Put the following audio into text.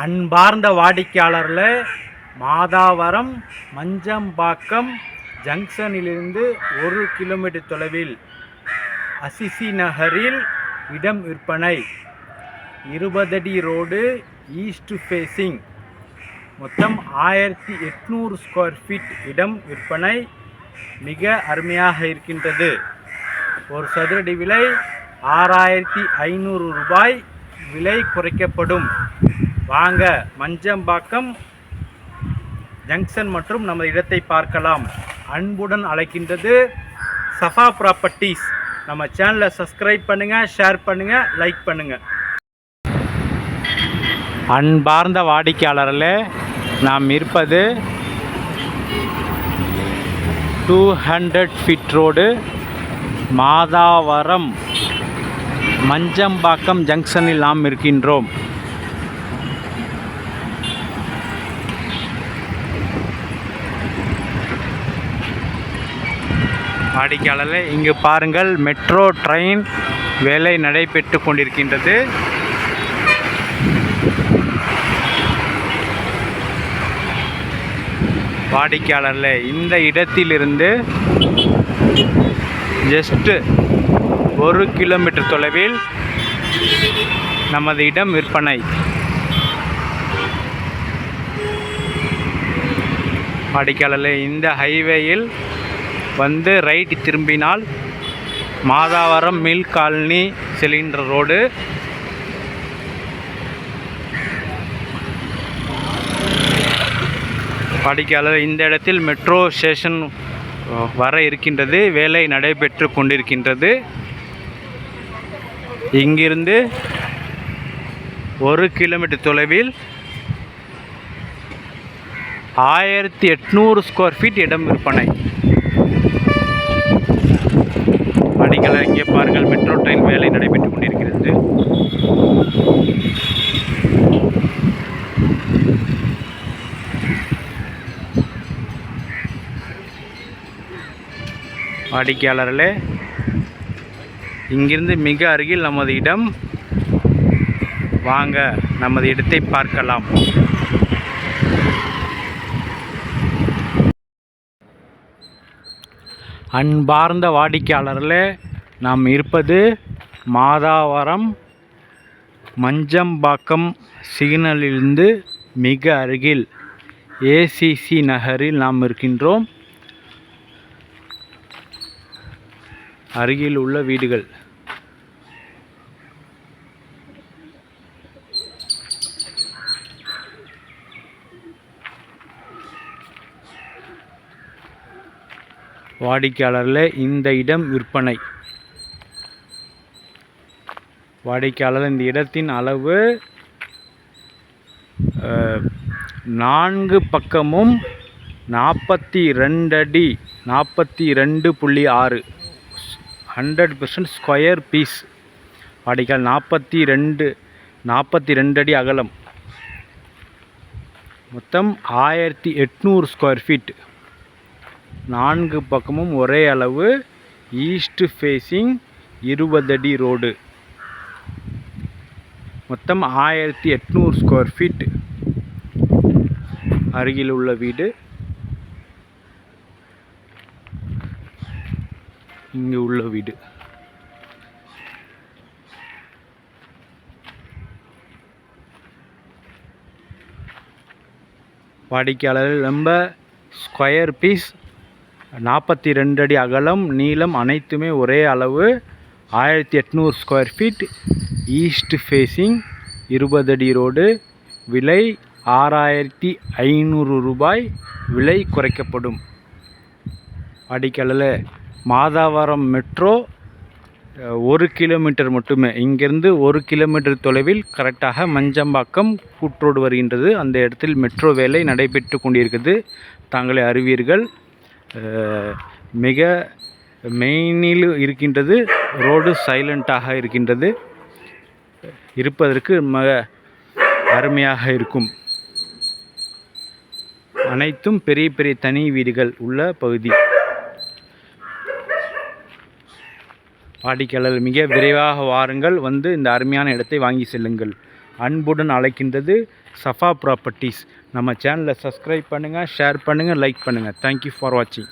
அன்பார்ந்த வாடிக்கையாளர்களே, மாதாவரம் மஞ்சம்பாக்கம் ஜங்ஷனிலிருந்து 1 கிலோமீட்டர் தொலைவில் அசிசி நகரில் இடம் விற்பனை. 20 அடி ரோடு, ஈஸ்ட் ஃபேஸிங். மொத்தம் 1800 ஸ்கொயர் ஃபீட் இடம் விற்பனை. மிக அருமையாக இருக்கின்றது. ஒரு சதுரடி விலை 6500 ரூபாய். விலை குறைக்கப்படும். வாங்க, மஞ்சம்பாக்கம் ஜங்ஷன் மற்றும் நமது இடத்தை பார்க்கலாம். அன்புடன் அழைக்கின்றது சஃபா ப்ராப்பர்ட்டிஸ். நம்ம சேனலை சப்ஸ்கிரைப் பண்ணுங்கள், ஷேர் பண்ணுங்கள், லைக் பண்ணுங்கள். அன்பார்ந்த வாடிக்கையாளர்களே, நாம் இருப்பது 200 ஃபீட் ரோடு, மாதாவரம் மஞ்சம்பாக்கம் ஜங்ஷனில் நாம் இருக்கின்றோம். வாடிக்கையாளர்களே, இங்கு பாருங்கள், மெட்ரோ ட்ரெயின் வேலை நடைபெற்று கொண்டிருக்கின்றது. வாடிக்கையாளர்களே, இந்த இடத்திலிருந்து ஜஸ்ட் 1 கிலோமீட்டர் தொலைவில் நமது இடம் விற்பனை. வாடிக்கையாளர்களே, இந்த ஹைவேயில் வந்து ரைட் திரும்பினால் மாதாவரம் மில் காலனி செல்கின்ற ரோடு. வாடிக்கையாளர், இந்த இடத்தில் மெட்ரோ ஸ்டேஷன் வர இருக்கின்றது. வேலை நடைபெற்று கொண்டிருக்கின்றது. இங்கிருந்து 1 கிலோமீட்டர் தொலைவில் 1800 ஸ்கொயர் ஃபீட் இடம் விற்பனை. வாடிக்கையாளர், இங்கே பாருங்கள், மெட்ரோ ட்ரெயின் வேலை நடைபெற்று கொண்டிருக்கிறது. வாடிக்கையாளர்களே, இங்கிருந்து மிக அருகில் நமது இடம். வாங்க, நமது இடத்தை பார்க்கலாம். அன்பார்ந்த வாடிக்கையாளர்களே, நாம் இருப்பது மாதாவரம் மஞ்சம்பாக்கம் சிக்னலிலிருந்து மிக அருகில் ஏசிசி நகரில் நாம் இருக்கின்றோம். அருகில் உள்ள வீடுகள். வாடிக்கையாளர்களே, இந்த இடம் விற்பனை. வாடிக்கையாளர், இந்த இடத்தின் அளவு 4 பக்கமும் 42 அடி, 42.6, 100% ஸ்கொயர் பீஸ். வாடிக்கையாளர், 42 அடி அகலம். மொத்தம் 1800 ஸ்கொயர் ஃபீட். 4 பக்கமும் ஒரே அளவு. ஈஸ்ட் ஃபேஸிங், 20 அடி ரோடு. மொத்தம் 1800 ஸ்கொயர் ஃபீட். அருகில் உள்ள வீடு. இங்கு உள்ள வீடு. வாடிக்கையாளர்கள், ரொம்ப ஸ்கொயர் பீஸ், 42 அடி அகலம், நீளம் அனைத்துமே ஒரே அளவு. 1800 ஸ்கொயர் ஃபீட். ஈஸ்ட் ஃபேஸிங், 20 அடி ரோடு. விலை 6500 ரூபாய். விலை குறைக்கப்படும். வாடிக்கையாளர், மாதாவரம் மெட்ரோ 1 கிலோமீட்டர் மட்டுமே. இங்கிருந்து 1 கிலோமீட்டர் தொலைவில் கரெக்டாக மஞ்சம்பாக்கம் கூட்ரோடு வருகின்றது. அந்த இடத்தில் மெட்ரோ வேலை நடைபெற்று கொண்டிருக்கிறது. தாங்களே அறிவீர்கள். மிக மெயினில் இருக்கின்றது. ரோடு சைலண்ட்டாக இருக்கின்றது. இருப்பதற்கு மிக அருமையாக இருக்கும். அனைத்தும் பெரிய பெரிய தனி வீடுகள் உள்ள பகுதி. வாடிக்கையாளர், மிக விரைவாக வாருங்கள், வந்து இந்த அருமையான இடத்தை வாங்கி செல்லுங்கள். அன்புடன் அழைக்கின்றது சஃபா ப்ராப்பர்ட்டிஸ். நம்ம சேனலை சப்ஸ்கிரைப் பண்ணுங்கள், ஷேர் பண்ணுங்கள், லைக் பண்ணுங்கள். தேங்க்யூ ஃபார் வாட்சிங்.